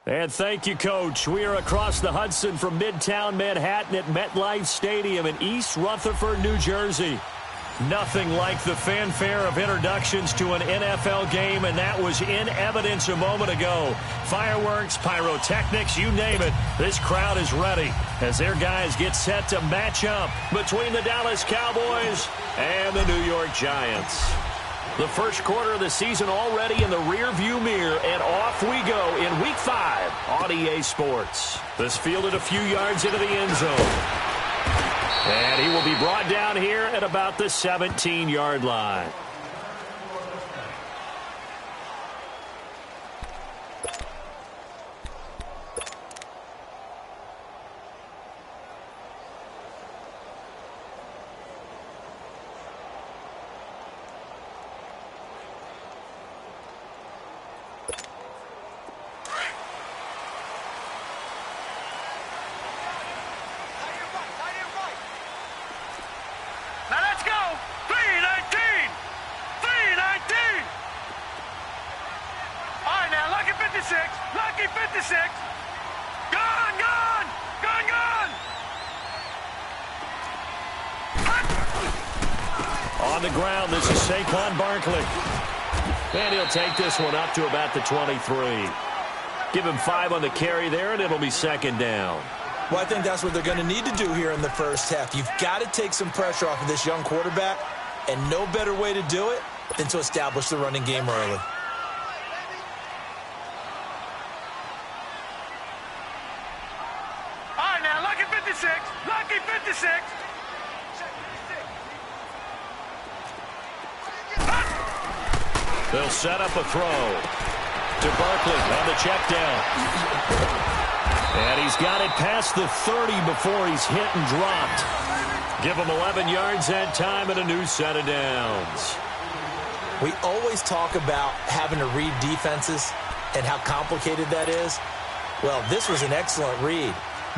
And thank you, Coach. We are across the Hudson from Midtown Manhattan at MetLife Stadium in East Rutherford, New Jersey. Nothing like the fanfare of introductions to an NFL game, and that was in evidence a moment ago. Fireworks, pyrotechnics, you name it. This crowd is ready as their guys get set to match up between the Dallas Cowboys and the New York Giants. The first quarter of the season already in the rearview mirror, and off we go in Week 5 on EA Sports. This fielded a few yards into the end zone. And he will be brought down here at about the 17-yard line. Lucky 56. Gone. On the ground, this is Saquon Barkley. And he'll take this one up to about the 23. Give him 5 on the carry there, and it'll be second down. Well, I think that's what they're going to need to do here in the first half. You've got to take some pressure off of this young quarterback, and no better way to do it than to establish the running game early. Lucky 56. They'll set up a throw to Barkley on the check down. And he's got it past the 30 before he's hit and dropped. Give him 11 yards that time and a new set of downs. We always talk about having to read defenses and how complicated that is. Well, this was an excellent read.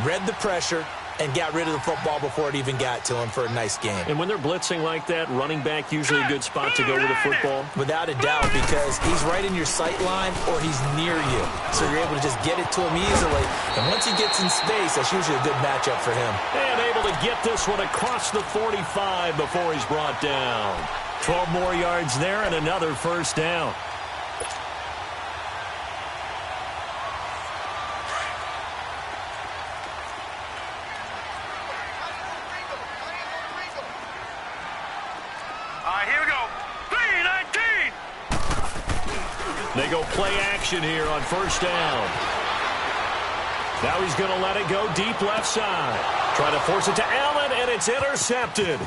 Read the pressure and got rid of the football before it even got to him for a nice game. And when they're blitzing like that, running back usually a good spot to go with the football? Without a doubt, because he's right in your sight line or he's near you. So you're able to just get it to him easily. And once he gets in space, that's usually a good matchup for him. And able to get this one across the 45 before he's brought down. 12 more yards there and another first down. Here we go. 3-19. They go play action here on first down. Now he's going to let it go deep left side. Trying to force it to Allen, and it's intercepted.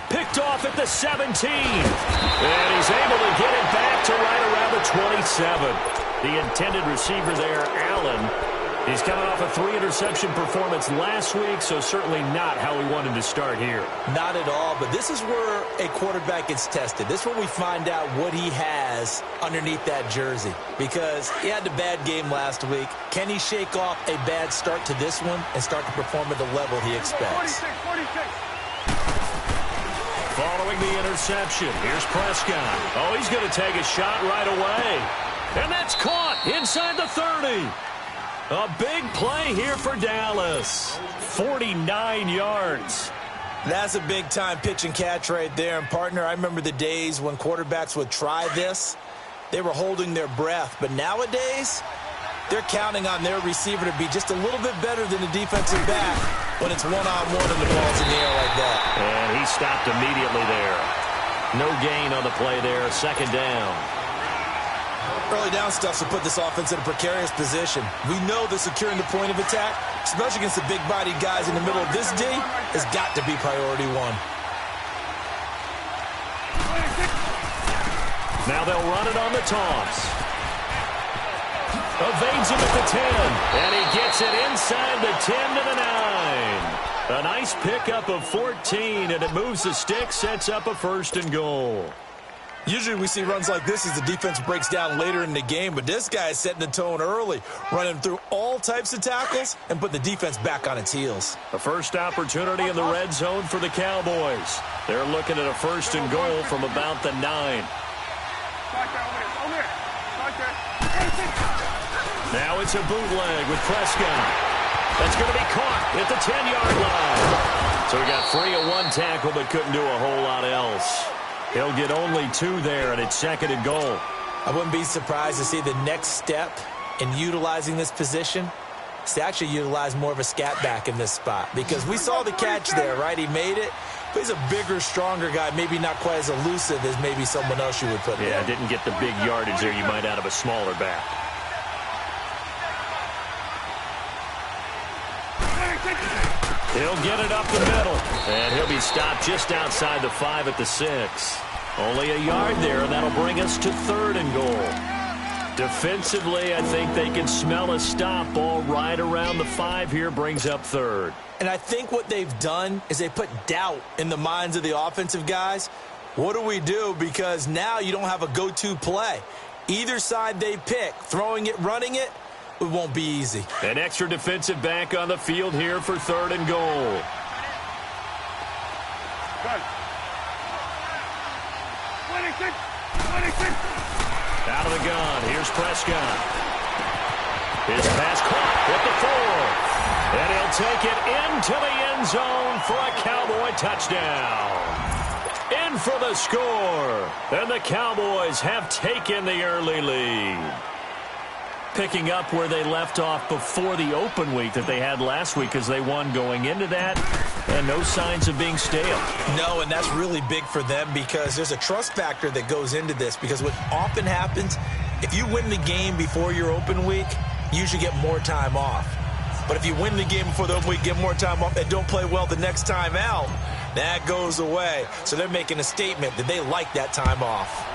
Picked off at the 17. And he's able to get it back to right around the 27. The intended receiver there, Allen. He's coming off a 3-interception performance last week, so certainly not how we wanted to start here. Not at all, but this is where a quarterback gets tested. This is where we find out what he has underneath that jersey, because he had a bad game last week. Can he shake off a bad start to this one and start to perform at the level he expects? 46. Following the interception, here's Prescott. Oh, he's going to take a shot right away. And that's caught inside the 30. A big play here for Dallas. 49 yards. That's a big-time pitch and catch right there. And, partner, I remember the days when quarterbacks would try this. They were holding their breath. But nowadays, they're counting on their receiver to be just a little bit better than the defensive back when it's one-on-one and the ball's in the air like that. And he stopped immediately there. No gain on the play there. Second down. Early down stuff will put this offense in a precarious position. We know that securing the point of attack, especially against the big-bodied guys in the middle of this D, has got to be priority one. Now they'll run it on the toss. Evades him at the 10. And he gets it inside the 10 to the 9. A nice pickup of 14, and it moves the stick, sets up a 1st and goal. Usually we see runs like this as the defense breaks down later in the game, but this guy is setting the tone early, running through all types of tackles and putting the defense back on its heels. A first opportunity in the red zone for the Cowboys. They're looking at a 1st and goal from about the 9. Now it's a bootleg with Prescott. That's going to be caught at the 10-yard line. So he got free of one tackle but couldn't do a whole lot else. He'll get only 2 there, and it's 2nd and goal. I wouldn't be surprised to see the next step in utilizing this position is to actually utilize more of a scat back in this spot, because we saw the catch there, right? He made it, but he's a bigger, stronger guy, maybe not quite as elusive as maybe someone else you would put in. Yeah, didn't get the big yardage there you might out of a smaller back. He'll get it up the middle, and he'll be stopped just outside the 5 at the 6. Only a yard there, and that'll bring us to 3rd and goal. Defensively, I think they can smell a stop. Ball right around the 5 here brings up 3rd. And I think what they've done is they put doubt in the minds of the offensive guys. What do we do? Because now you don't have a go-to play. Either side they pick, throwing it, running it, it won't be easy. An extra defensive back on the field here for 3rd and goal. Out of the gun, here's Prescott. His pass caught at the 4. And he'll take it into the end zone for a Cowboy touchdown. In for the score. And the Cowboys have taken the early lead. Picking up where they left off before the open week that they had last week, as they won going into that, and no signs of being stale. No, and that's really big for them, because there's a trust factor that goes into this, because what often happens, if you win the game before your open week, you usually get more time off. But if you win the game before the open week, get more time off, and don't play well the next time out, that goes away. So they're making a statement that they like that time off.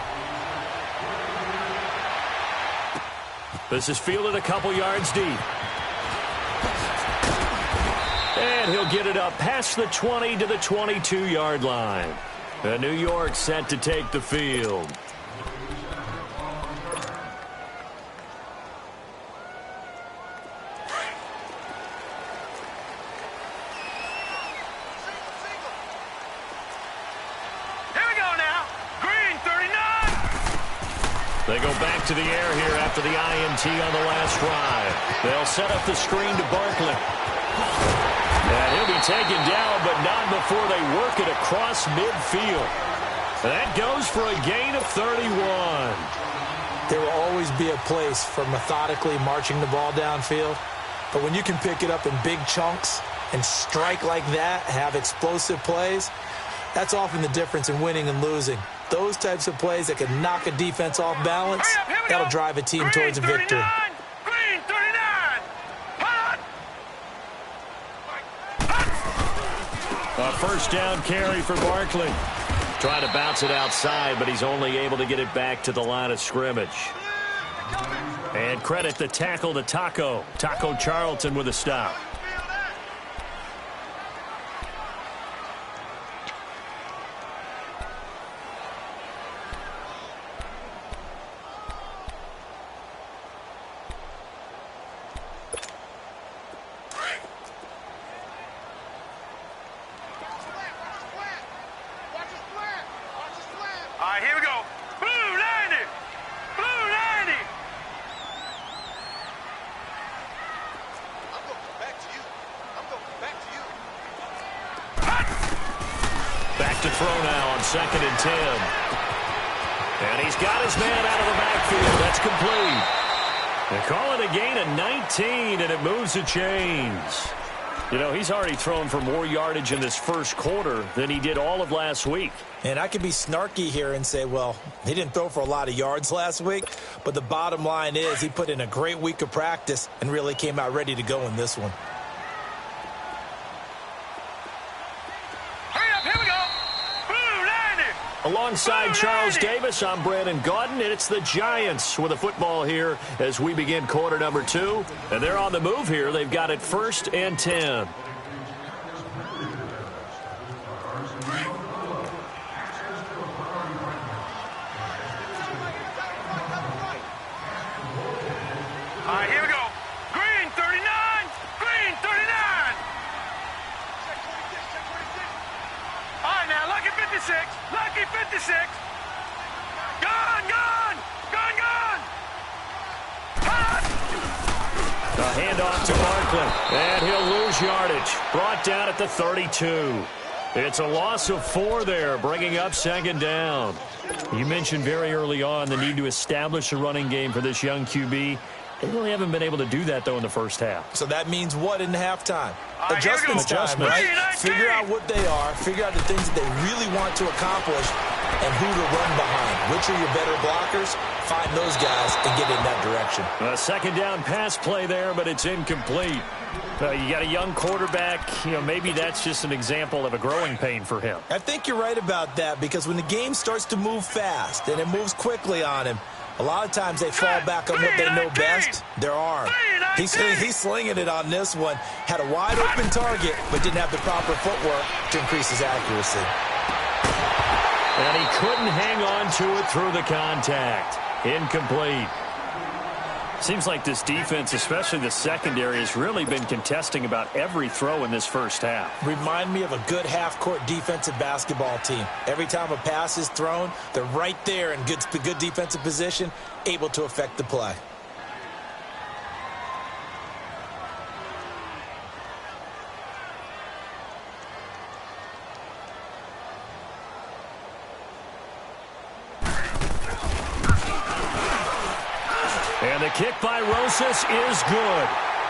This is fielded a couple yards deep. And he'll get it up past the 20 to the 22-yard line. And New York set to take the field. They go back to the air here after the INT on the last drive. They'll set up the screen to Barkley. And he'll be taken down, but not before they work it across midfield. That goes for a gain of 31. There will always be a place for methodically marching the ball downfield. But when you can pick it up in big chunks and strike like that, have explosive plays, that's often the difference in winning and losing. Those types of plays that can knock a defense off balance, that'll drive a team towards a victory. Green 39. Hot. A first down carry for Barkley. Trying to bounce it outside, but he's only able to get it back to the line of scrimmage. And credit the tackle to Taco. Taco Charlton with a stop. All right, here we go. Blue 90. Blue 90. I'm going back to you. I'm going back to you. Back to throw now on 2nd and 10. And he's got his man out of the backfield. That's complete. They call it a gain of 19, and it moves the chains. You know, he's already thrown for more yardage in this first quarter than he did all of last week. And I could be snarky here and say, well, he didn't throw for a lot of yards last week, but the bottom line is he put in a great week of practice and really came out ready to go in this one. Hurry up, here we go. Blue 90. Alongside Charles Davis, I'm Brandon Gaudin, and it's the Giants with the football here as we begin quarter number 2. And they're on the move here. They've got it 1st and 10. All right, here we go. Green 39. Green 39. All right, now, lucky 56. Lucky 56. Gone, gone. Gone, gone. Hot. A handoff to Barkley, and he'll lose yardage. Brought down at the 32. It's a loss of 4 there, bringing up second down. You mentioned very early on the need to establish a running game for this young QB. They really haven't been able to do that, though, in the first half. So that means what in halftime? Adjustments time, right? Figure out what they are, figure out the things that they really want to accomplish, and who to run behind. Which are your better blockers? Find those guys and get in that direction. A second down pass play there, but it's incomplete. You got a young quarterback. Maybe that's just an example of a growing pain for him. I think you're right about that, because when the game starts to move fast and it moves quickly on him, a lot of times they fall back on what they know best, their arm. He's slinging it on this one. Had a wide open target, but didn't have the proper footwork to increase his accuracy. And he couldn't hang on to it through the contact. Incomplete. Seems like this defense, especially the secondary, has really been contesting about every throw in this first half. Remind me of a good half-court defensive basketball team. Every time a pass is thrown, they're right there in good defensive position, able to affect the play. And the kick by Rosas is good.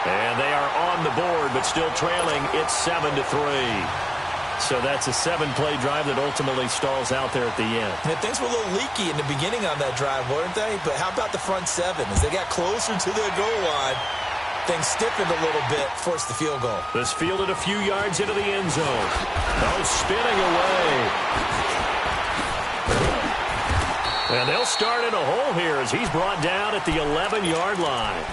And they are on the board, but still trailing. It's 7-3. So that's a 7-play drive that ultimately stalls out there at the end. And things were a little leaky in the beginning on that drive, weren't they? But how about the front 7? As they got closer to their goal line, things stiffened a little bit, forced the field goal. This fielded a few yards into the end zone. Oh, spinning away. And they'll start in a hole here as he's brought down at the 11-yard line.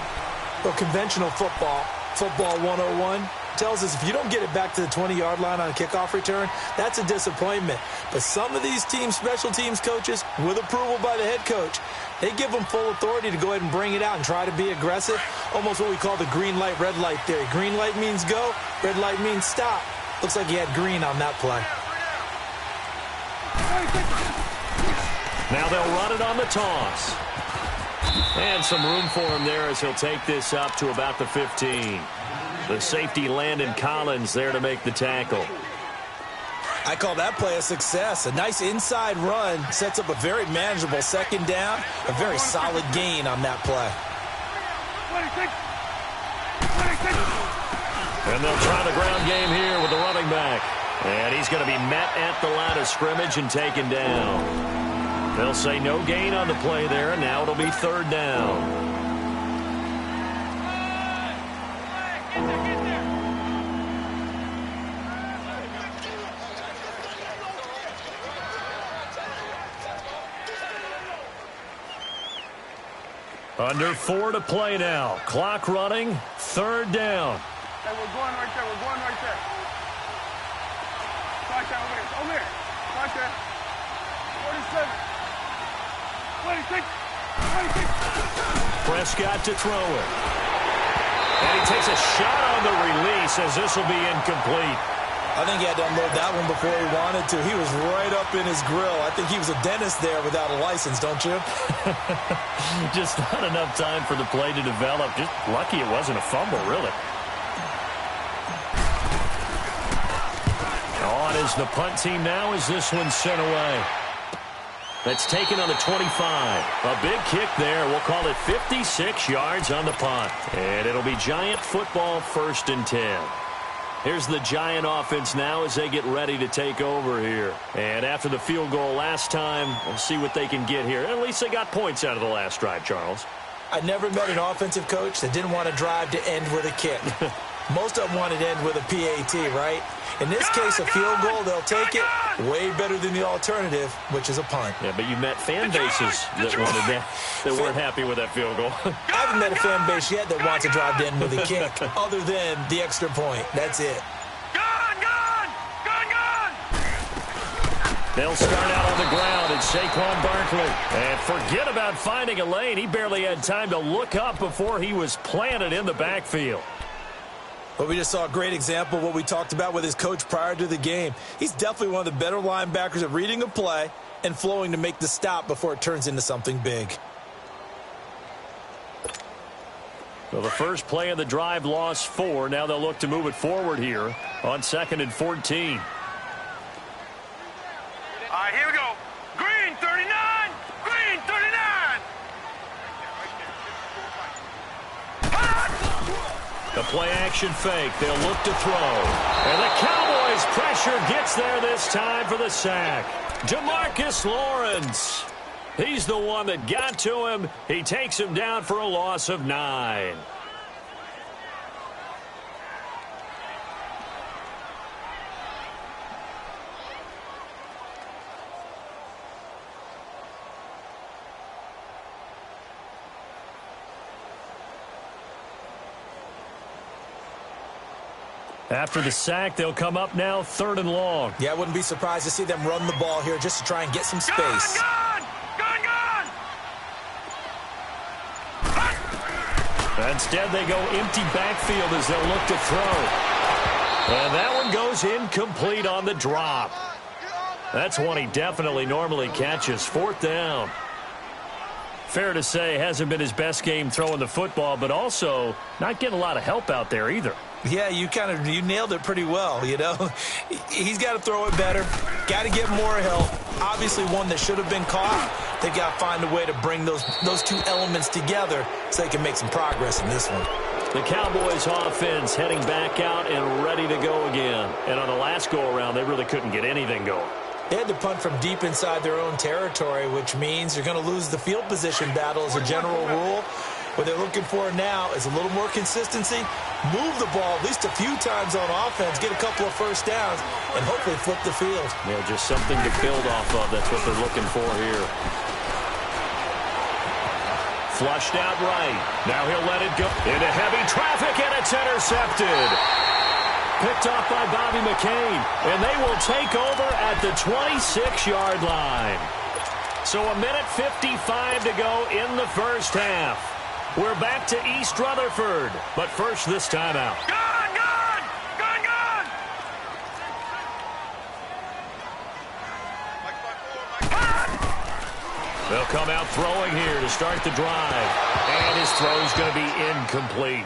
Well, conventional football 101, tells us if you don't get it back to the 20-yard line on a kickoff return, that's a disappointment. But some of these teams, special teams coaches, with approval by the head coach, they give them full authority to go ahead and bring it out and try to be aggressive, almost what we call the green light, red light theory. Green light means go, red light means stop. Looks like he had green on that play. Now they'll run it on the toss. And some room for him there as he'll take this up to about the 15. The safety Landon Collins there to make the tackle. I call that play a success. A nice inside run sets up a very manageable second down. A very solid gain on that play. And they'll try the ground game here with the running back. And he's going to be met at the line of scrimmage and taken down. They'll say no gain on the play there. Now it'll be third down. Under 4 to play now. Clock running. Third down. Hey, we're going right there. We're going right there. Watch that over there. Over there. Watch that. 47. 26. 26. Prescott to throw it. And he takes a shot on the release as this will be incomplete. I think he had to unload that one before he wanted to. He was right up in his grill. I think he was a dentist there without a license, don't you? Just not enough time for the play to develop. Just lucky it wasn't a fumble, really. On is the punt team now as this one's sent away. That's taken on the 25. A big kick there. We'll call it 56 yards on the punt. And it'll be Giant football, 1st and 10. Here's the Giant offense now as they get ready to take over here. And after the field goal last time, we'll see what they can get here. At least they got points out of the last drive, Charles. I never met an offensive coach that didn't want to drive to end with a kick. Most of them wanted to end with a PAT, right? In this case, a field goal, they'll take it. Way better than the alternative, which is a punt. Yeah, but you met fan bases that wanted that, that weren't happy with that field goal. I haven't met a fan base yet that wants to drive to end with a kick, other than the extra point. That's it. They'll start out on the ground. It's Saquon Barkley. And forget about finding a lane. He barely had time to look up before he was planted in the backfield. But we just saw a great example of what we talked about with his coach prior to the game. He's definitely one of the better linebackers at reading a play and flowing to make the stop before it turns into something big. So the first play of the drive lost 4. Now they'll look to move it forward here on 2nd and 14. All right, here we go. Green 39. Green 39. The play action fake. They'll look to throw. And the Cowboys' pressure gets there this time for the sack. Demarcus Lawrence. He's the one that got to him. He takes him down for a loss of 9. After the sack, they'll come up now 3rd and long. Yeah, I wouldn't be surprised to see them run the ball here just to try and get some space. Instead, they go empty backfield as they'll look to throw. And that one goes incomplete on the drop. That's one he definitely normally catches. 4th down. Fair to say, hasn't been his best game throwing the football, but also not getting a lot of help out there either. Yeah, you nailed it pretty well, you know. He's got to throw it better. Got to get more help. Obviously one that should have been caught. They got to find a way to bring those two elements together so they can make some progress in this one. The Cowboys offense heading back out and ready to go again. And on the last go-around, they really couldn't get anything going. They had to punt from deep inside their own territory, which means you're going to lose the field position battle as a general rule. What they're looking for now is a little more consistency, move the ball at least a few times on offense, get a couple of first downs, and hopefully flip the field. Yeah, just something to build off of. That's what they're looking for here. Flushed out right. Now he'll let it go into heavy traffic, and it's intercepted. Picked off by Bobby McCain, and they will take over at the 26-yard line. So 1:55 to go in the first half. We're back to East Rutherford, but first this time out. Gun! They'll come out throwing here to start the drive, and his throw's going to be incomplete.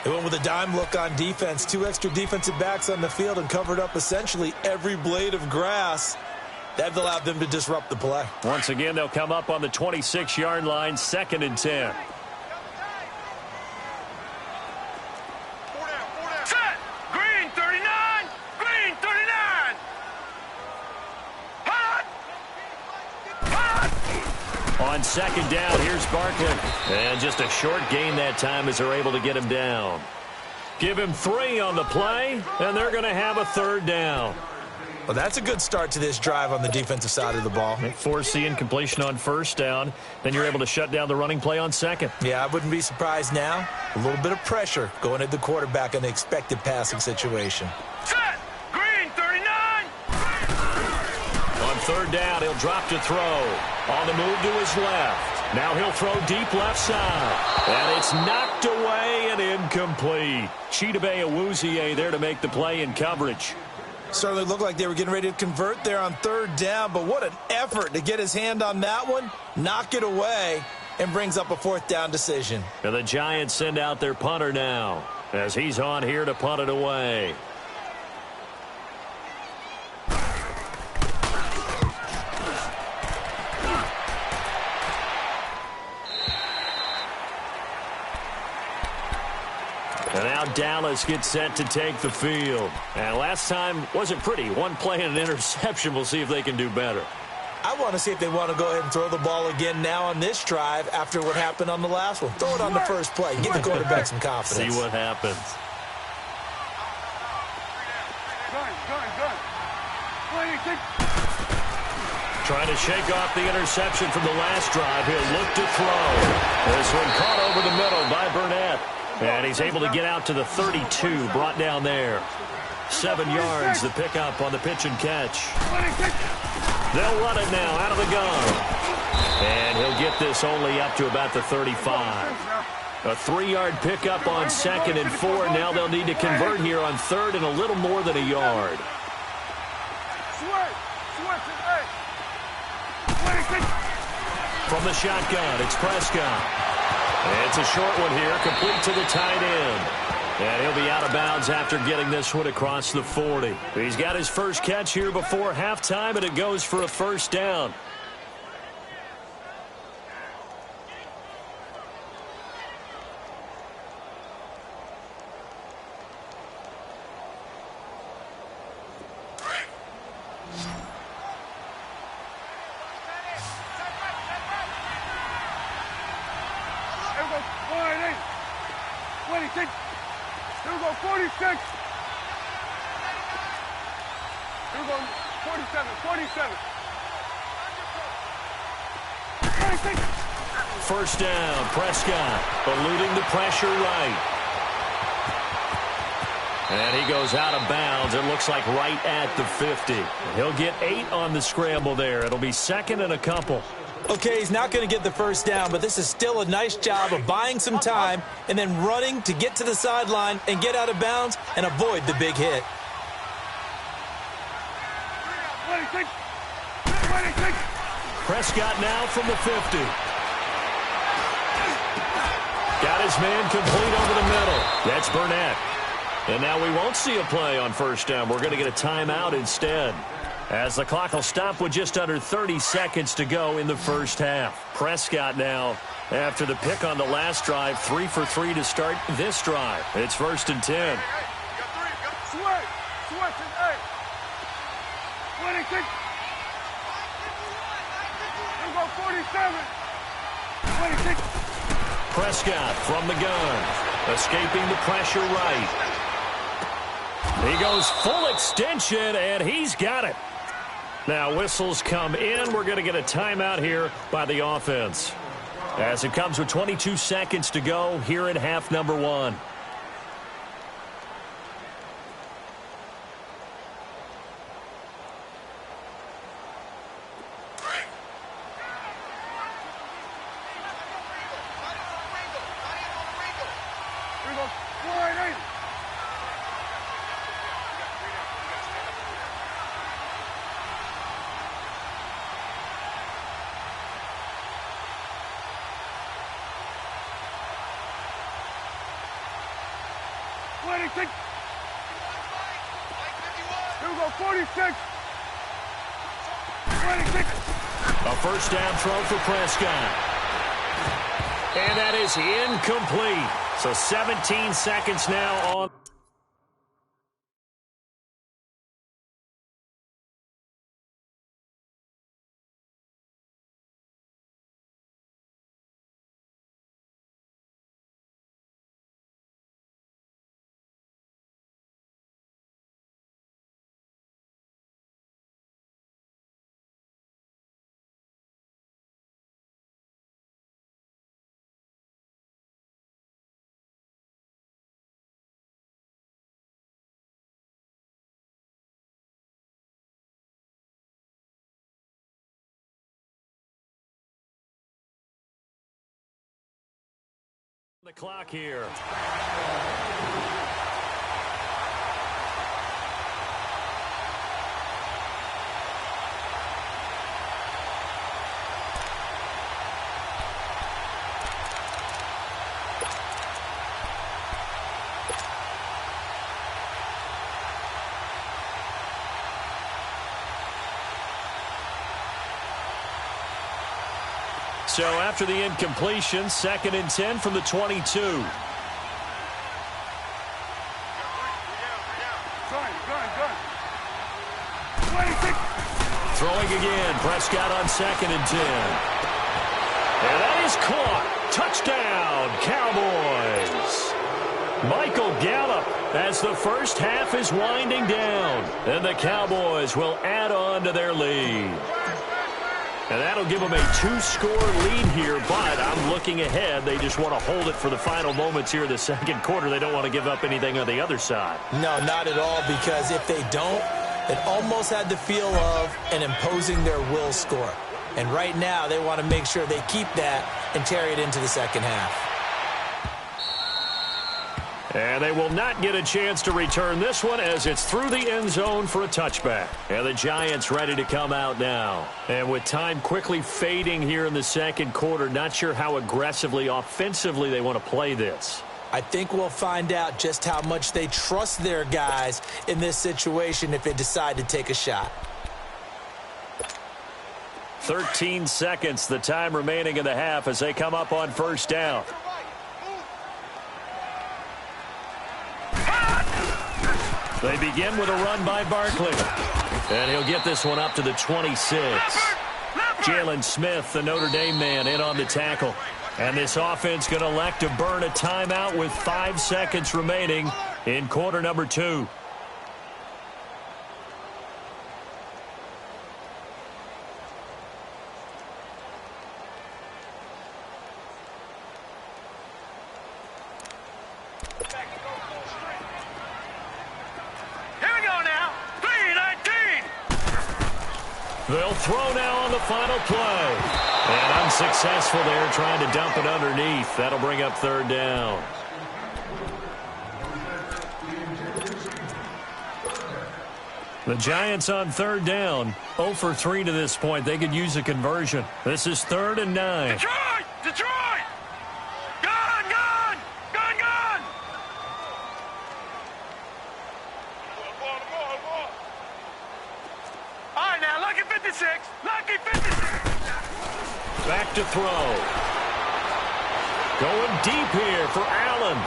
They went with a dime look on defense, 2 extra defensive backs on the field and covered up essentially every blade of grass. That allowed them to disrupt the play. Once again, they'll come up on the 26-yard line, 2nd and 10. Set! Green 39! Green 39! Hot! On 2nd down, here's Barkley. And just a short gain that time as they're able to get him down. Give him 3 on the play, and they're going to have a 3rd down. Well, that's a good start to this drive on the defensive side of the ball. They force the incompletion on 1st down. Then you're able to shut down the running play on 2nd. Yeah, I wouldn't be surprised now. A little bit of pressure going at the quarterback in the expected passing situation. Set! Green 39! On 3rd down, he'll drop to throw. On the move to his left. Now he'll throw deep left side. And it's knocked away and incomplete. Chidobe Awuzie there to make the play in coverage. Certainly looked like they were getting ready to convert there on 3rd down, but what an effort to get his hand on that one, knock it away, and brings up a 4th down decision. And the Giants send out their punter now as he's on here to punt it away. And now Dallas gets set to take the field. And last time wasn't pretty. One play and an interception. We'll see if they can do better. I want to see if they want to go ahead and throw the ball again now on this drive after what happened on the last one. Throw it on the first play. Give the quarterback some confidence. See what happens. Gun! Trying to shake off the interception from the last drive. He'll look to throw. This one caught over the middle by Burnett. And he's able to get out to the 32, brought down there. 7 yards, the pickup on the pitch and catch. They'll run it now out of the gun. And he'll get this only up to about the 35. A 3-yard pickup on 2nd and 4. Now they'll need to convert here on 3rd and a little more than a yard. From the shotgun, it's Prescott. It's a short one here, complete to the tight end. And he'll be out of bounds after getting this one across the 40. He's got his first catch here before halftime, and it goes for a first down. Here we go, 46. Here we go, 47, 47. 46. First down, Prescott eluding the pressure right. And he goes out of bounds. It looks like right at the 50. He'll get 8 on the scramble there. It'll be second and a couple. Okay, he's not going to get the first down, but this is still a nice job of buying some time and then running to get to the sideline and get out of bounds and avoid the big hit. 26. 26. Prescott now from the 50. Got his man complete over the middle. That's Burnett. And now we won't see a play on first down. We're going to get a timeout instead, as the clock will stop with just under 30 seconds to go in the first half. Prescott now, after the pick on the last drive, 3 for 3 to start this drive. It's first and 10. Hey, you got 3. Switch. Switch is 8. 26. Here we go, 47. 26. Prescott from the gun, escaping the pressure right. He goes full extension, and he's got it. Now whistles come in. We're going to get a timeout here by the offense, as it comes with 22 seconds to go here in half number 1. Here we go, 48. Here we go, 46. 26. A first down throw for Prescott. And that is incomplete. So 17 seconds now on. The clock here. So after the incompletion, second and 10 from the 22. Gun. Throwing again, Prescott on second and 10. And that is caught. Touchdown, Cowboys. Michael Gallup, as the first half is winding down, and the Cowboys will add on to their lead. And that'll give them a 2-score lead here, but I'm looking ahead. They just want to hold it for the final moments here in the second quarter. They don't want to give up anything on the other side. No, not at all, because if they don't, it almost had the feel of an imposing their will score. And right now, they want to make sure they keep that and carry it into the second half. And they will not get a chance to return this one as it's through the end zone for a touchback. And the Giants ready to come out now. And with time quickly fading here in the second quarter, not sure how aggressively, offensively they want to play this. I think we'll find out just how much they trust their guys in this situation if they decide to take a shot. 13 seconds, the time remaining in the half as they come up on first down. They begin with a run by Barkley. And he'll get this one up to the 26. Jalen Smith, the Notre Dame man, in on the tackle. And this offense going to elect to burn a timeout with 5 seconds remaining in quarter number 2. They'll throw now on the final play. And unsuccessful there, trying to dump it underneath. That'll bring up third down. The Giants on third down. 0 for 3 to this point. They could use a conversion. This is 3rd and 9. Detroit! Detroit! Gone! Gone! Gone! Gone! All right, now, lucky 56. Lucky 56. Back to throw. Going deep here for Allen.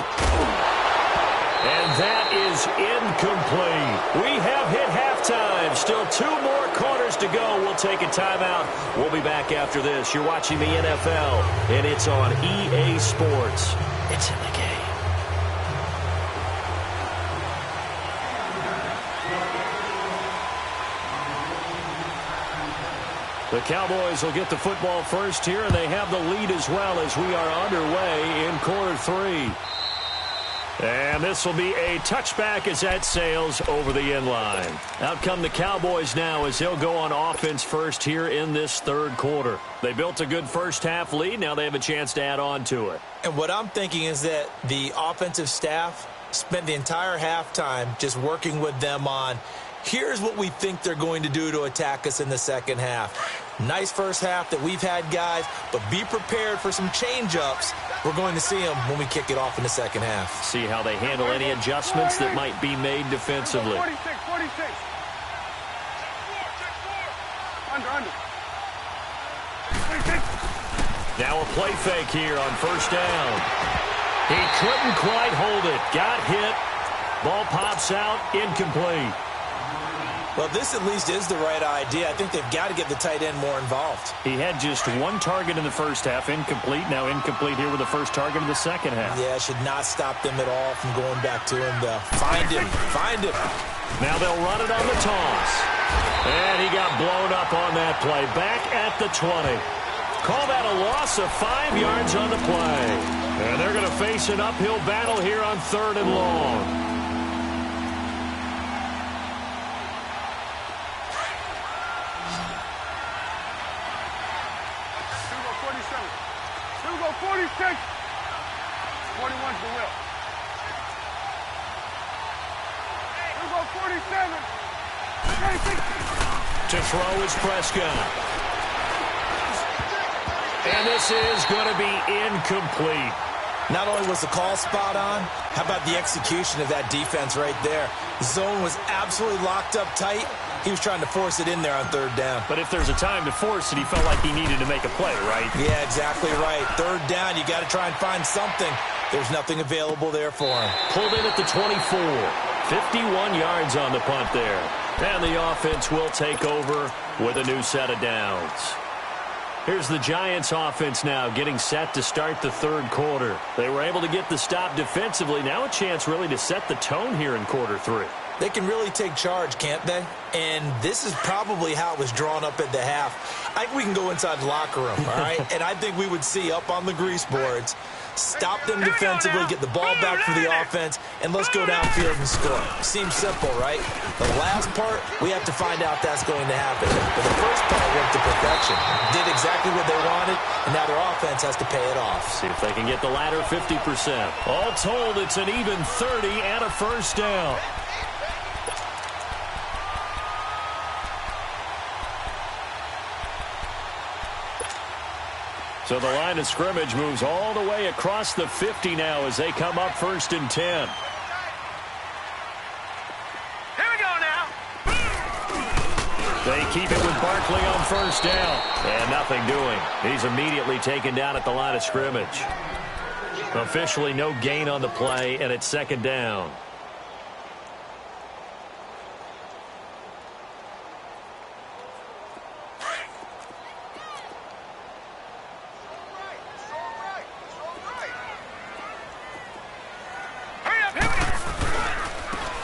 And that is incomplete. We have hit halftime. Still 2 more quarters to go. We'll take a timeout. We'll be back after this. You're watching the NFL, and it's on EA Sports. It's in the game. The Cowboys will get the football first here, and they have the lead as well as we are underway in quarter 3. And this will be a touchback as that sails over the end line. Out come the Cowboys now as they'll go on offense first here in this third quarter. They built a good first half lead. Now they have a chance to add on to it. And what I'm thinking is that the offensive staff spent the entire halftime just working with them on, here's what we think they're going to do to attack us in the second half. Nice first half that we've had, guys, but be prepared for some change-ups. We're going to see them when we kick it off in the second half. See how they handle any adjustments that might be made defensively. 46, 46. Under. 46. Now a play fake here on first down. He couldn't quite hold it. Got hit. Ball pops out. Incomplete. Well, this at least is the right idea. I think they've got to get the tight end more involved. He had just 1 target in the first half, incomplete. Now incomplete here with the first target of the second half. Yeah, it should not stop them at all from going back to him to find him. Now they'll run it on the toss. And he got blown up on that play. Back at the 20. Call that a loss of 5 yards on the play. And they're going to face an uphill battle here on 3rd and long. Here we go, 46. 41's the whip. Here we go, 47. 36. To throw is Prescott. And this is going to be incomplete. Not only was the call spot on, how about the execution of that defense right there? The zone was absolutely locked up tight. He was trying to force it in there on 3rd down. But if there's a time to force it, he felt like he needed to make a play, right? Yeah, exactly right. 3rd down, you got to try and find something. There's nothing available there for him. Pulled in at the 24. 51 yards on the punt there. And the offense will take over with a new set of downs. Here's the Giants offense now getting set to start the 3rd quarter. They were able to get the stop defensively. Now a chance really to set the tone here in quarter 3. They can really take charge, can't they? And this is probably how it was drawn up at the half. I think we can go inside the locker room, all right? And I think we would see up on the grease boards, stop them defensively, get the ball back for the offense, and let's go downfield and score. Seems simple, right? The last part, we have to find out that's going to happen. But the first part worked to perfection. Did exactly what they wanted, and now their offense has to pay it off. See if they can get the latter 50%. All told, it's an even 30 and a first down. So the line of scrimmage moves all the way across the 50 now as they come up 1st and 10. Here we go now. They keep it with Barkley on 1st down. And nothing doing. He's immediately taken down at the line of scrimmage. Officially no gain on the play, and it's 2nd down.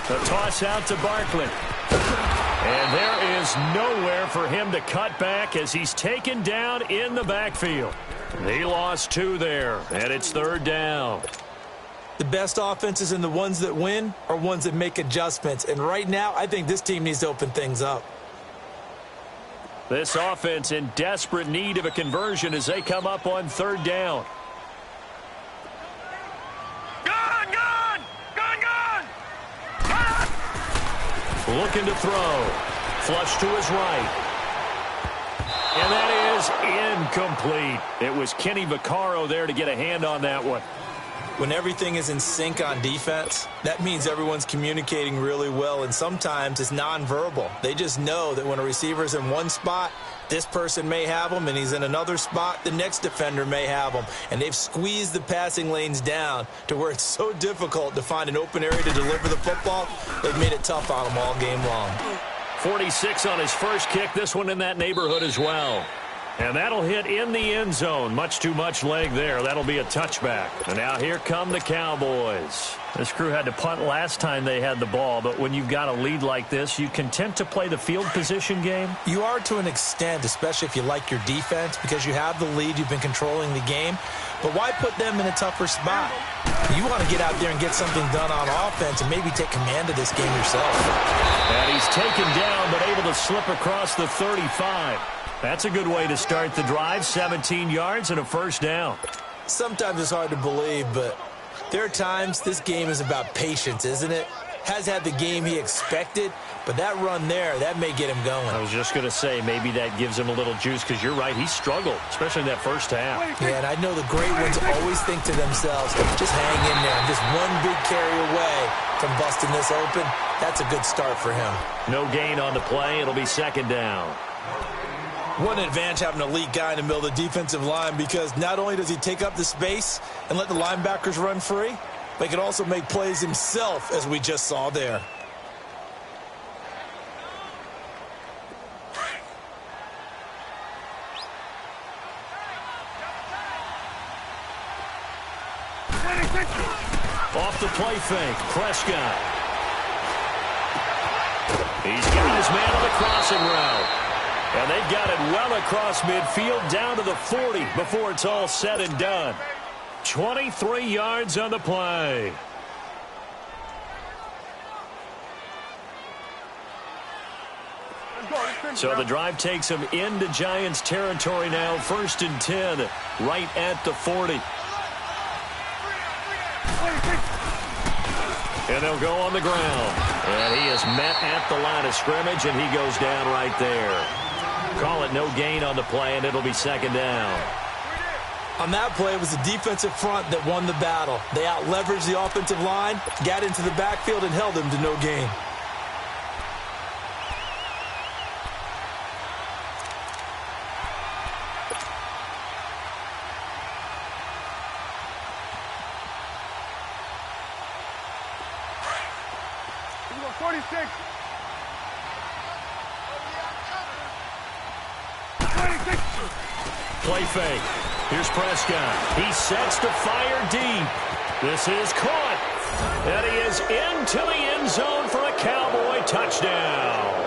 The toss out to Barkley. And there is nowhere for him to cut back as he's taken down in the backfield. He lost 2 there, and it's 3rd down. The best offenses and the ones that win are ones that make adjustments. And right now, I think this team needs to open things up. This offense in desperate need of a conversion as they come up on 3rd down. Looking to throw. Flush to his right. And that is incomplete. It was Kenny Vaccaro there to get a hand on that one. When everything is in sync on defense, that means everyone's communicating really well, and sometimes it's nonverbal. They just know that when a receiver's in one spot, this person may have him, and he's in another spot, the next defender may have him. And they've squeezed the passing lanes down to where it's so difficult to find an open area to deliver the football. They've made it tough on them all game long. 46 on his first kick, this one in that neighborhood as well. And that'll hit in the end zone. Much too much leg there. That'll be a touchback. And now here come the Cowboys. This crew had to punt last time they had the ball, but when you've got a lead like this, you content to play the field position game? You are to an extent, especially if you like your defense, because you have the lead, you've been controlling the game. But why put them in a tougher spot? You want to get out there and get something done on offense and maybe take command of this game yourself. And he's taken down, but able to slip across the 35. That's a good way to start the drive. 17 yards and a first down. Sometimes it's hard to believe, but there are times this game is about patience, isn't it? Has had the game he expected, but that run there, that may get him going. I was just going to say, maybe that gives him a little juice, because you're right, he struggled, especially in that first half. Yeah, and I know the great ones always think to themselves, just hang in there. Just one big carry away from busting this open. That's a good start for him. No gain on the play. It'll be 2nd down. What an advantage having an elite guy in the middle of the defensive line, because not only does he take up the space and let the linebackers run free, but he can also make plays himself, as we just saw there. Off the play fake, Prescott. He's got his man on the crossing route. And they've got it well across midfield down to the 40 before it's all said and done. 23 yards on the play. So the drive takes them into Giants territory now. 1st and 10, right at the 40. And they'll go on the ground. And he is met at the line of scrimmage, and he goes down right there. Call it no gain on the play, and it'll be 2nd down. On that play, it was the defensive front that won the battle. They out-leveraged the offensive line, got into the backfield, and held him to no gain. Play fake. Here's Prescott. He sets to fire deep. This is caught. And he is into the end zone for a Cowboy touchdown.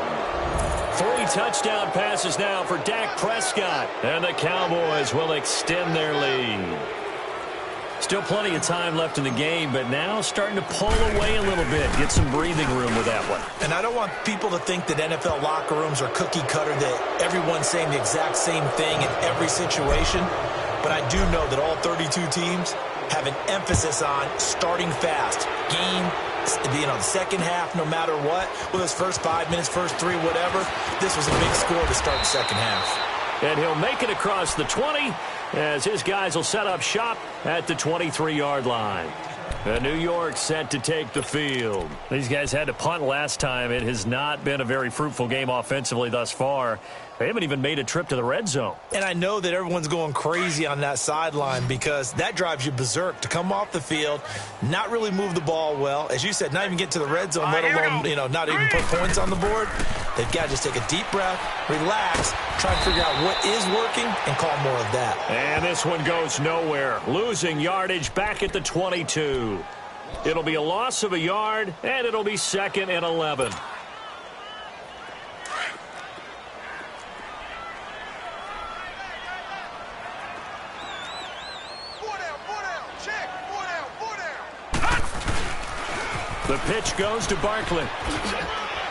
3 touchdown passes now for Dak Prescott. And the Cowboys will extend their lead. Still plenty of time left in the game, but now starting to pull away a little bit. Get some breathing room with that one. And I don't want people to think that NFL locker rooms are cookie cutter, that everyone's saying the exact same thing in every situation. But I do know that all 32 teams have an emphasis on starting fast. Game, the second half, no matter what. Well, those first 5 minutes, first 3, whatever. This was a big score to start the second half. And he'll make it across the 20 as his guys will set up shop at the 23-yard line. New York set to take the field. These guys had to punt last time. It has not been a very fruitful game offensively thus far. They haven't even made a trip to the red zone. And I know that everyone's going crazy on that sideline because that drives you berserk to come off the field, not really move the ball well. As you said, not even get to the red zone, let alone, not even put points on the board. They've got to just take a deep breath, relax, try and figure out what is working, and call more of that. And this one goes nowhere. Losing yardage back at the 22. It'll be a loss of a yard, and it'll be 2nd and 11. The pitch goes to Barkley.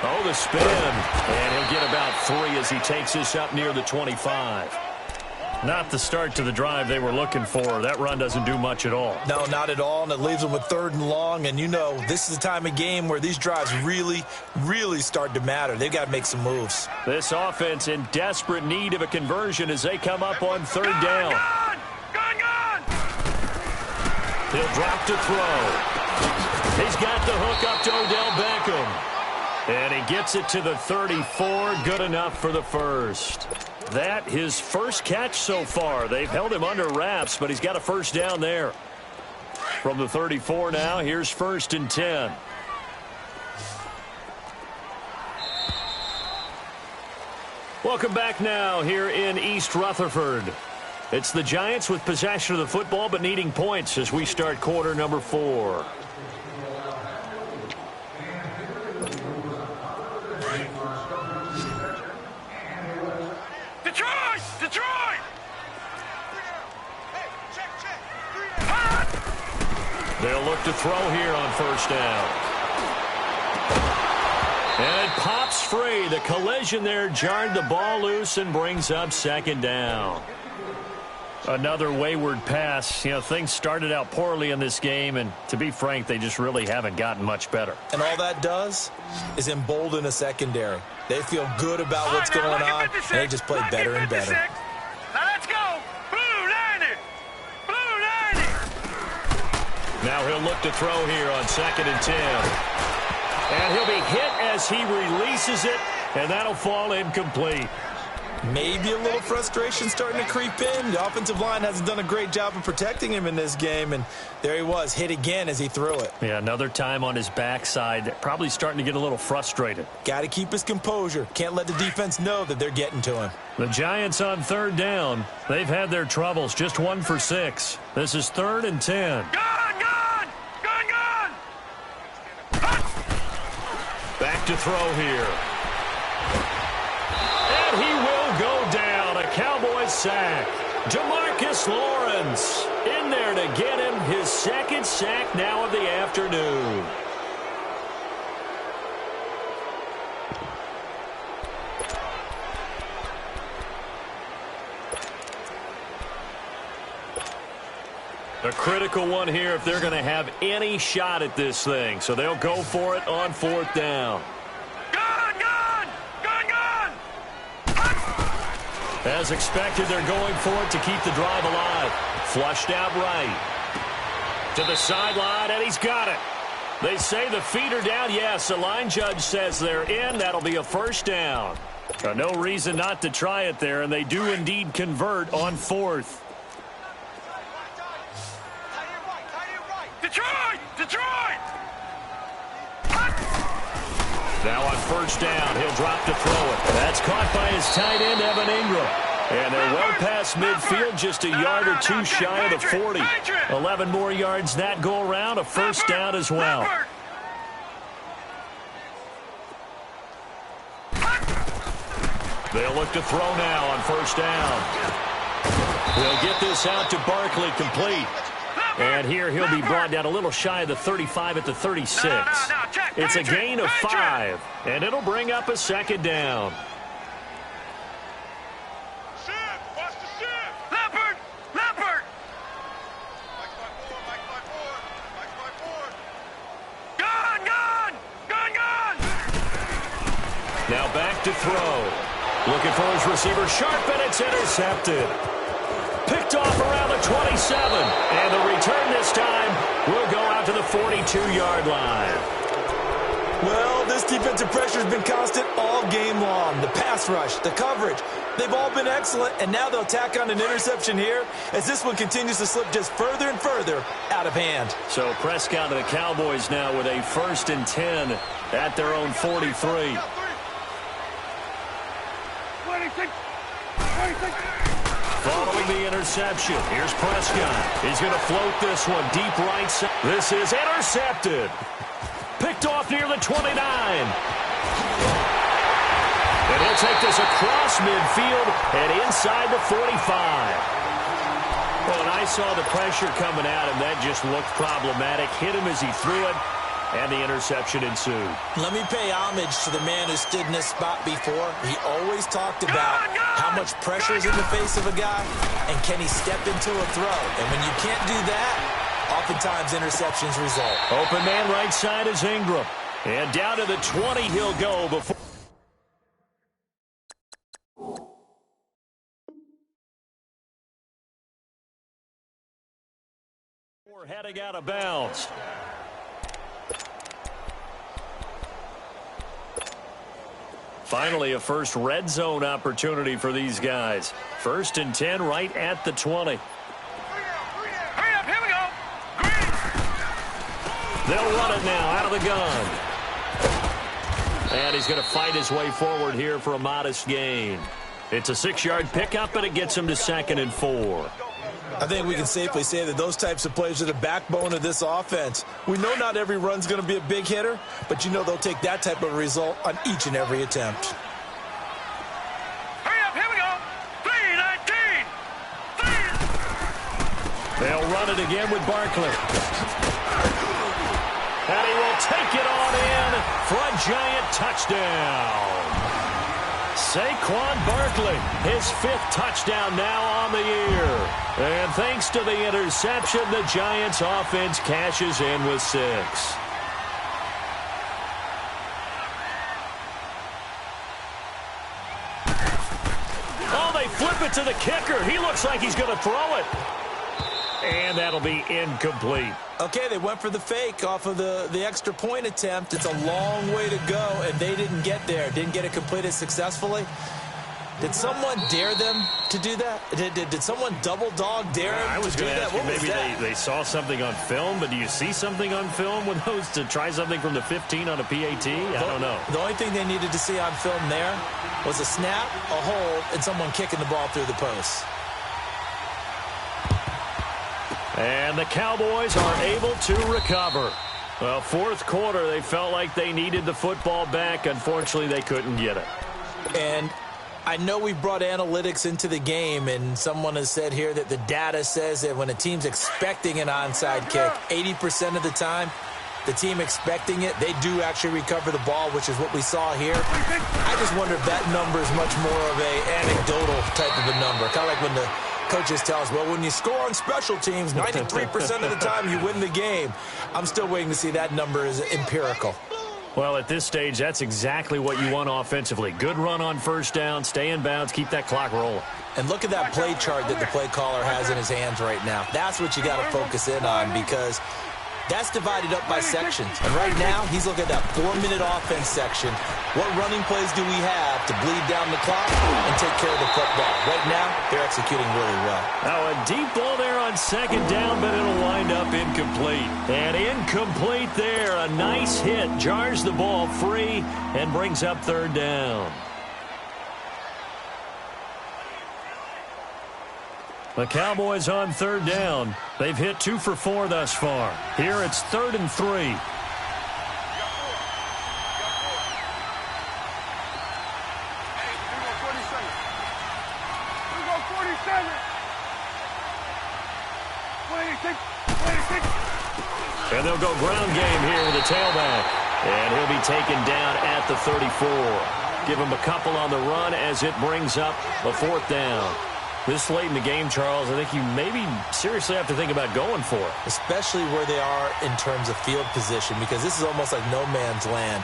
Oh, the spin. And he'll get about 3 as he takes this up near the 25. Not the start to the drive they were looking for. That run doesn't do much at all. No, not at all, and it leaves them with 3rd and long. And this is the time of game where these drives really, really start to matter. They've got to make some moves. This offense in desperate need of a conversion as they come up on 3rd down. Gone! He'll drop to throw. He's got the hook up to Odell Beckham. And he gets it to the 34. Good enough for the first. That his first catch so far. They've held him under wraps, but he's got a first down there. From the 34 now, here's 1st and 10. Welcome back now here in East Rutherford. It's the Giants with possession of the football but needing points as we start quarter number 4. Detroit! They'll look to throw here on 1st down. And it pops free. The collision there jarred the ball loose and brings up 2nd down. Another wayward pass. Things started out poorly in this game, and to be frank, they just really haven't gotten much better. And all that does is embolden a secondary. They feel good about what's going on, and they just play better and better. Now let's go! Blue 90! Blue 90! Now he'll look to throw here on 2nd and 10. And he'll be hit as he releases it, and that'll fall incomplete. Maybe a little frustration starting to creep in. The offensive line hasn't done a great job of protecting him in this game, and there he was, hit again as he threw it. Yeah, another time on his backside, probably starting to get a little frustrated. Got to keep his composure. Can't let the defense know that they're getting to him. The Giants on 3rd down. They've had their troubles, just 1 for 6. This is 3rd and 10. Gone! Back to throw here. And he will go down. A Cowboys sack. DeMarcus Lawrence in there to get him his 2nd sack now of the afternoon. A critical one here if they're going to have any shot at this thing. So they'll go for it on 4th down. Gone! As expected, they're going for it to keep the drive alive. Flushed out right. To the sideline, and he's got it. They say the feet are down. Yes, the line judge says they're in. That'll be a 1st down. No reason not to try it there, and they do indeed convert on 4th. Detroit! Now on 1st down, he'll drop to throw it. That's caught by his tight end, Evan Ingram. And they're well past midfield, just a yard or two shy of the 40. 11 more yards that go around, a first down as well. They'll look to throw now on first down. They'll get this out to Barkley, complete. And here he'll be brought down a little shy of the 35 at the 36. It's a gain of 5, and it'll bring up a second down. Now back to throw. Looking for his receiver, sharp, and it's intercepted. Picked off around the 27. And the return this time will go out to the 42-yard line. Well, this defensive pressure has been constant all game long. The pass rush, the coverage, they've all been excellent, and now they'll tack on an interception here as this one continues to slip just further and further out of hand. So Prescott and the Cowboys now with a 1st and 10 at their own 43. 26. Following the interception, here's Prescott. He's going to float this one deep right side. This is intercepted. Picked off near the 29. And he'll take this across midfield and inside the 45. Well, when I saw the pressure coming at him, that just looked problematic. Hit him as he threw it, and the interception ensued. Let me pay homage to the man who stood in this spot before. He always talked about how much pressure is in the face of a guy, and can he step into a throw. And when you can't do that, oftentimes interceptions result. Open man right side is Ingram. And down to the 20 he'll go before. We're heading out of bounds. Finally, a first red zone opportunity for these guys. 1st and 10 right at the 20. Hurry up, here we go. Green. They'll run it now out of the gun. And he's going to fight his way forward here for a modest gain. It's a 6-yard pickup, and it gets him to 2nd and 4. I think we can safely say that those types of plays are the backbone of this offense. We know not every run's going to be a big hitter, but you know they'll take that type of result on each and every attempt. Hurry up, here we go. 3-19. They'll run it again with Barkley. And he will take it on in for a giant touchdown. Saquon Barkley, his 5th touchdown now on the year. And thanks to the interception, the Giants offense cashes in with 6. Oh, they flip it to the kicker. He looks like he's going to throw it. And that'll be incomplete. Okay, they went for the fake off of the extra point attempt. It's a long way to go, and they didn't get there. Didn't get it completed successfully. Did someone dare them to do that? Did someone double dog dare them I was to do going to that? ask you, What was maybe that? they saw something on film, but do you see something on film with those to try something from the 15 on a PAT? I don't know. The only thing they needed to see on film there was a snap, a hold, and someone kicking the ball through the post. And the Cowboys are able to recover. Well, 4th quarter, they felt like they needed the football back. Unfortunately, they couldn't get it. And I know we brought analytics into the game, and someone has said here that the data says that when a team's expecting an onside kick, 80% of the time, the team expecting it, they do actually recover the ball, which is what we saw here. I just wonder if that number is much more of a anecdotal type of a number. Kind of like when the coaches tell us, well, when you score on special teams, 93% of the time you win the game. I'm still waiting to see that number is empirical. Well, at this stage, that's exactly what you want offensively. Good run on first down, stay in bounds, keep that clock rolling. And look at that play chart that the play caller has in his hands right now. That's what you got to focus in on, because that's divided up by sections. And right now, he's looking at that 4-minute offense section. What running plays do we have to bleed down the clock and take care of the football? Right now, they're executing really well. Now, a deep ball there on 2nd down, but it'll wind up incomplete. And incomplete there. A nice hit. Jars the ball free and brings up 3rd down. The Cowboys on third down. They've hit 2 for 4 thus far. Here it's 3rd and 3. Hey, we go 47. We go 47. 26. 26. And they'll go ground game here with a tailback. And he'll be taken down at the 34. Give him a couple on the run as it brings up a 4th down. This late in the game, Charles, I think you maybe seriously have to think about going for it. Especially where they are in terms of field position, because this is almost like no man's land.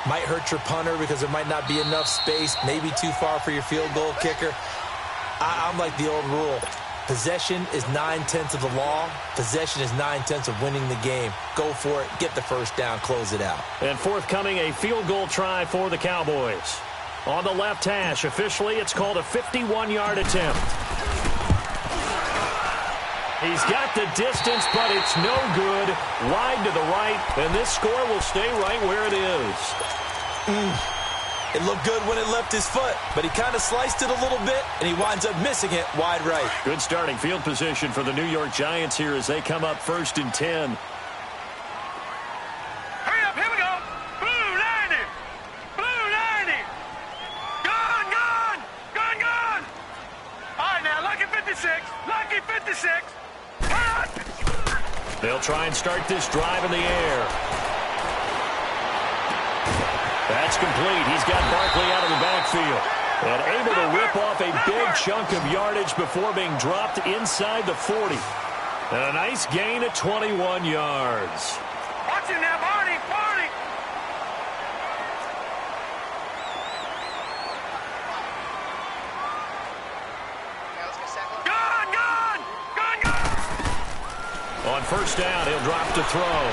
Might hurt your punter because there might not be enough space, maybe too far for your field goal kicker. I'm like the old rule. Possession is 9/10 of the law. Possession is 9/10 of winning the game. Go for it. Get the first down. Close it out. And forthcoming, a field goal try for the Cowboys. On the left hash, officially, it's called a 51-yard attempt. He's got the distance, but it's no good. Wide to the right, and this score will stay right where it is. It looked good when it left his foot, but he kind of sliced it a little bit, and he winds up missing it wide right. Good starting field position for the New York Giants here as they come up 1st and 10. Hurry up, here we go. Blue 90. Blue 90. Gone, gone. Gone, gone. All right, now, lucky 56. Lucky 56. Cut. They'll try and start this drive in the air. That's complete. He's got Barkley out of the backfield. And able to rip off a big chunk of yardage before being dropped inside the 40. And a nice gain at 21 yards. Watch him now, Barney. Barney. Gone, gone. Gone, gone. On 1st down, he'll drop to throw.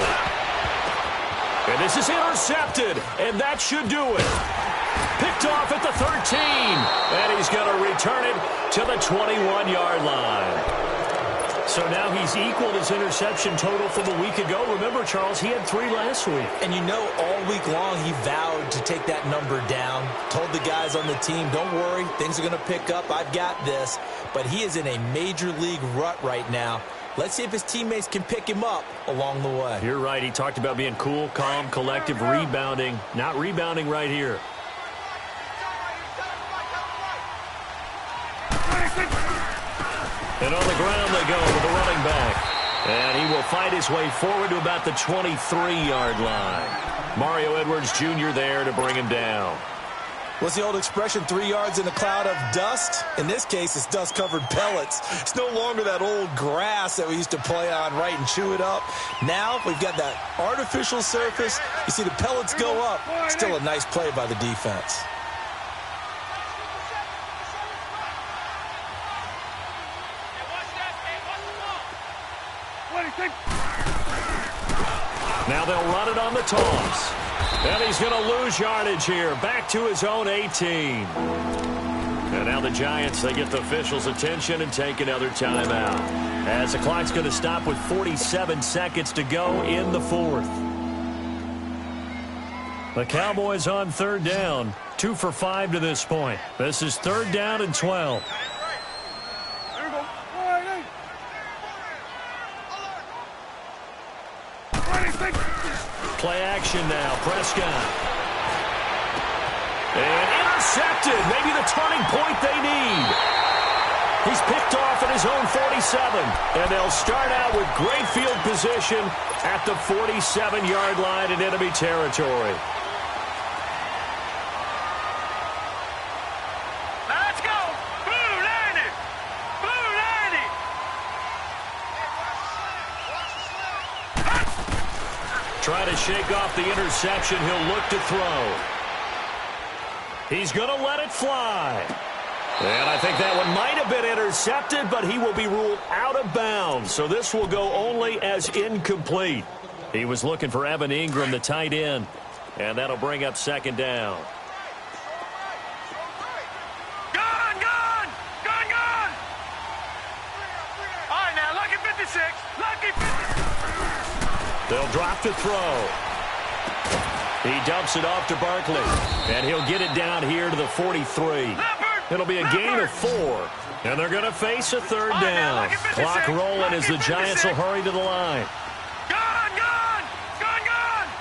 And this is intercepted, and that should do it. Picked off at the 13, and he's going to return it to the 21-yard line. So now he's equaled his interception total from a week ago. Remember, Charles, he had 3 last week. And you know, all week long he vowed to take that number down. Told the guys on the team, don't worry, things are going to pick up. I've got this. But he is in a major league rut right now. Let's see if his teammates can pick him up along the way. You're right. He talked about being cool, calm, collective, rebounding. Not rebounding right here. And on the ground they go with the running back. And he will fight his way forward to about the 23-yard line. Mario Edwards Jr. there to bring him down. What's the old expression, 3 yards in a cloud of dust? In this case, it's dust-covered pellets. It's no longer that old grass that we used to play on, right, and chew it up. Now we've got that artificial surface. You see the pellets go up. Still a nice play by the defense. Now they'll run it on the toss. And he's going to lose yardage here. Back to his own 18. And now the Giants, they get the officials' attention and take another timeout. As the clock's going to stop with 47 seconds to go in the 4th. The Cowboys on 3rd down. 2 for 5 to this point. This is 3rd down and 12. Here we go. 26. Play action now. Prescott. And intercepted. Maybe the turning point they need. He's picked off at his own 47. And they'll start out with great field position at the 47-yard line in enemy territory. Let's go. Blue 90. Blue 90. Trying to shake off the interception. He'll look to throw. He's going to let it fly. And I think that one might have been intercepted, but he will be ruled out of bounds. So this will go only as incomplete. He was looking for Evan Ingram, the tight end. And that'll bring up 2nd down. Gone, gone. Gone, gone. All right, now, lucky 56. Lucky 56. They'll drop to throw. He dumps it off to Barkley. And he'll get it down here to the 43. It'll be a gain of 4. And they're going to face a third All right, now, down. lucky 56, Clock rolling lucky as the Giants 56. will hurry to the line. Gone, gone, gone, gone.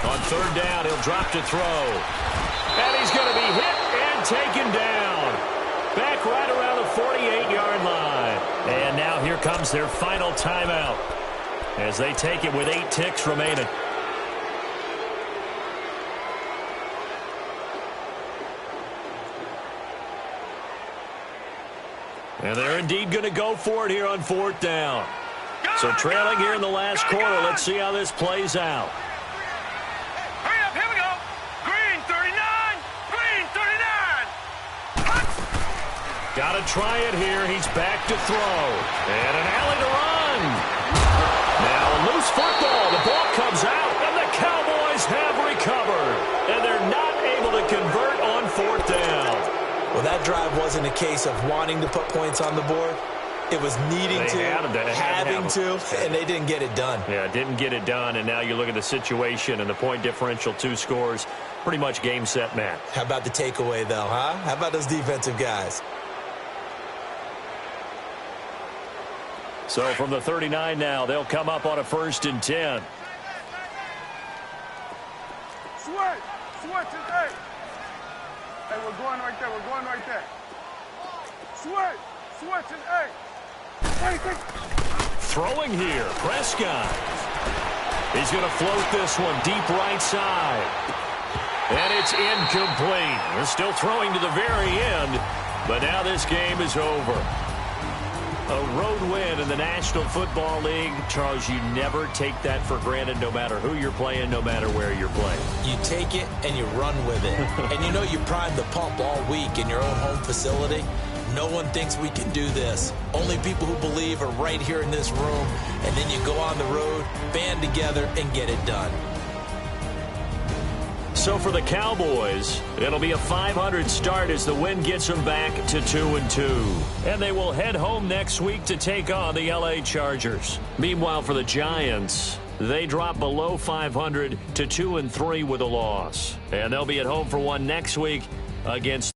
On third down, he'll drop to throw. And he's going to be hit and taken down. Back right around the 48-yard line. And now here comes their final timeout as they take it with 8 ticks remaining. And they're indeed going to go for it here on fourth down. So trailing here in the last quarter. Let's see how this plays out. Hurry up, here we go. Green 39, green 39. Got to try it here. He's back to throw. And an alley to run. Now a loose football. The ball comes out, and the Cowboys have recovered. And they're not able to convert on fourth down. Well, that drive wasn't a case of wanting to put points on the board. It was needing to, having to, and they didn't get it done. Yeah, didn't get it done, and now you look at the situation and the point differential, 2 scores, pretty much game, set, match. How about the takeaway, though, huh? How about those defensive guys? So from the 39 now, they'll come up on a 1st and 10. Switch is 8. Hey, we're going right there. We're going right there. Switch is 8. Throwing here, Prescott. He's going to float this one deep right side. And it's incomplete. They're still throwing to the very end, but now this game is over. A road win in the National Football League. Charles, you never take that for granted no matter who you're playing, no matter where you're playing. You take it and you run with it. And you know you primed the pump all week in your own home facility. No one thinks we can do this. Only people who believe are right here in this room. And then you go on the road, band together, and get it done. So for the Cowboys, it'll be a 500 start as the win gets them back to 2-2. And they will head home next week to take on the LA Chargers. Meanwhile, for the Giants, they drop below 500 to 2-3 with a loss. And they'll be at home for one next week against